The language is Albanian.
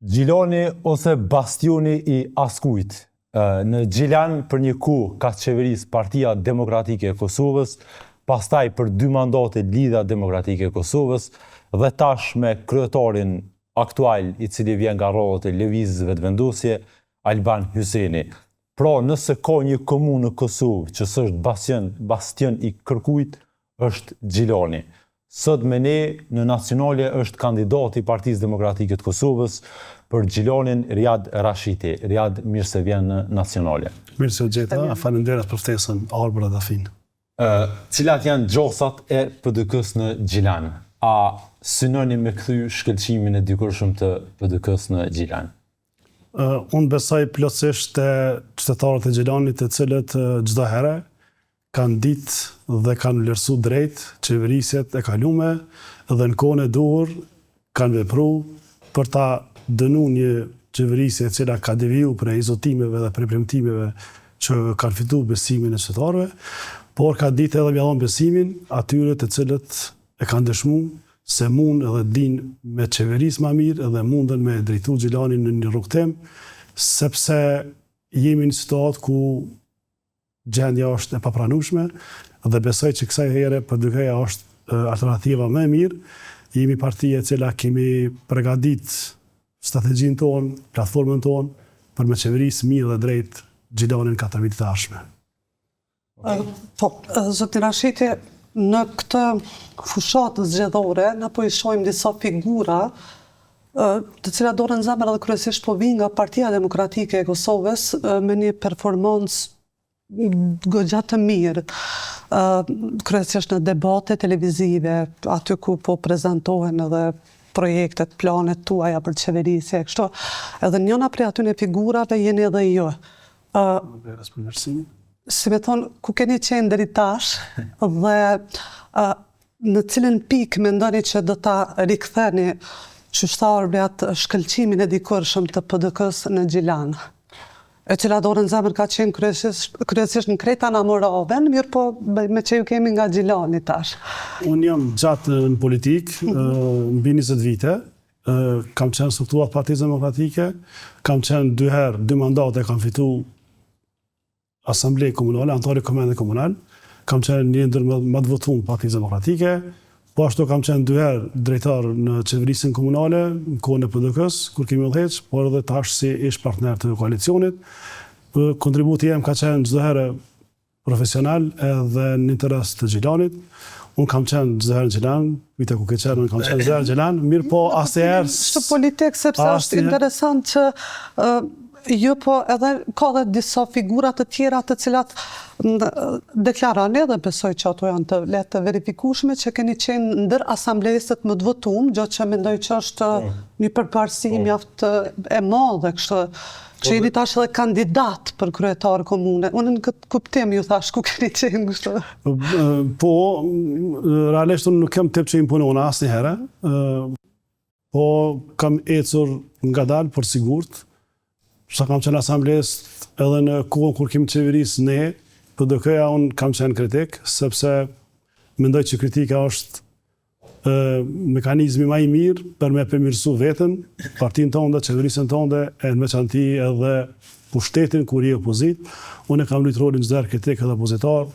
Gjilani ose bastioni i askujt. Në Gjilan për një kohë ka qeverisë Partia Demokratike e Kosovës, pastaj për 2 mandate Lidha Demokratike e Kosovës dhe tash me kryetarin aktual i cili vjen nga rrobat e lëvizjeve të vendosje, Alban Hyseni. Pra nëse ka një komunë në Kosovë që s'është bastion i kërkujt, është Gjilani. Sot me ne në nacionale është kandidati i Partisë Demokratike të Kosovës për Gjilanin Riad Rashiti. Riad, mirë se vjen në nacionale. Mirë se u gjeta, faleminderit për ftesën Arbër Adafin. Cilat janë gjosat e PDK-s në Gjilan? A synoni me kthy shkëlqimin e dikurshëm të PDK-s në Gjilan? Unë besoj plotësisht te qytetarët e Gjilanit, të cilët çdo herë kanë ditë dhe kanë vlerësu drejt qeverisjet e kalume dhe në kohën e duhur kanë vepruar për ta dënu një qeverisje e cila ka deviju prej zotimeve dhe prej premtimeve që kanë fitu besimin e qytetarëve, por ka ditë edhe mjallon besimin atyre të cilët e kanë dëshmu se mund edhe din me qeveris ma mirë edhe mundën me drejtu Gjilanin në një rrugtim, sepse jemi në situatë ku gjendja është e papranueshme dhe besoj që kësaj here PDK-ja është alternativa më e mirë. Jemi partia e cila kemi përgatit strategjinë tonë, platformën tonë për me qeverisë mirë dhe drejt Gjilanin 4 vitet e ardhshme. Zoti Rashiti, në këtë fushatë zgjedhore, na po i shohim disa figura të cilat dorën zemër dhe kryesisht po vinë nga Partia Demokratike e Kosovës me një performancë goxha të mirë, kryesisht në debate televizive, aty ku po prezantohen edhe projektet, planet tuaja për qeverisje, kështu. Edhe njëna prej atyne figurave jeni edhe ju. Si me thonë, ku keni qenë deri tash dhe në cilin pikë mendoni që do ta riktheni qytetarëve atë shkëlqimin e dikurshëm të PDK-s në Gjilan, e cila dorën zemër ka qenë kryesisht në Kreta në Moravën, mirë po me që ju kemi nga Gjilani tash. Unë jam gjatë në politikë, mbi 20 vite, kam qenë strukturat Partisë Demokratike, kam qenë 2 herë, 2 mandate kam fitu Asamblej Komunale, antari Komendit Komunal, kam qenë një ndër më të votuar Partisë Demokratike, po ashtu kam qenë 2 herë drejtar në qeverisjen komunale, në kohën e PDK-s, kur kemi udhëheq, por edhe tash si ish partner të koalicionit. Kontributi jem ka qenë çdo herë profesional edhe në interes të Gjilanit. Unë kam qenë çdo herë në Gjilan, vite ku ke qenë, unë kam qenë çdo herë në Gjilan, mirë po asnjëherë. Është politik sepse është interesant që ju po edhe ka dhe disa figura të tjera të cilat deklarani dhe besoj që ato janë të lehtë të verifikueshme që keni qenë ndër asamblesët më të votuar, gjë që mendoj që është një përparësi mjaft e madhe, kështu që jeni tash edhe kandidat për kryetar komune. Unë në këtë kuptim ju thash ku keni qenë kështu. Po, realisht unë nuk kam tip që imponona asnjëherë, po kam ecur ngadalë për sigurt. Sa kam qenë asambles edhe në kohën kur kemi qeverisë ne, PDK-ja unë kam qenë kritik, sepse mendoj që kritika është mekanizmi më i mirë për me përmirësu veten, partinë tonë, qeverisën tonë, e në veçanti edhe pushtetin kur i opozit. Unë kam luajtur rolin çdo herë kritik edhe opozitar,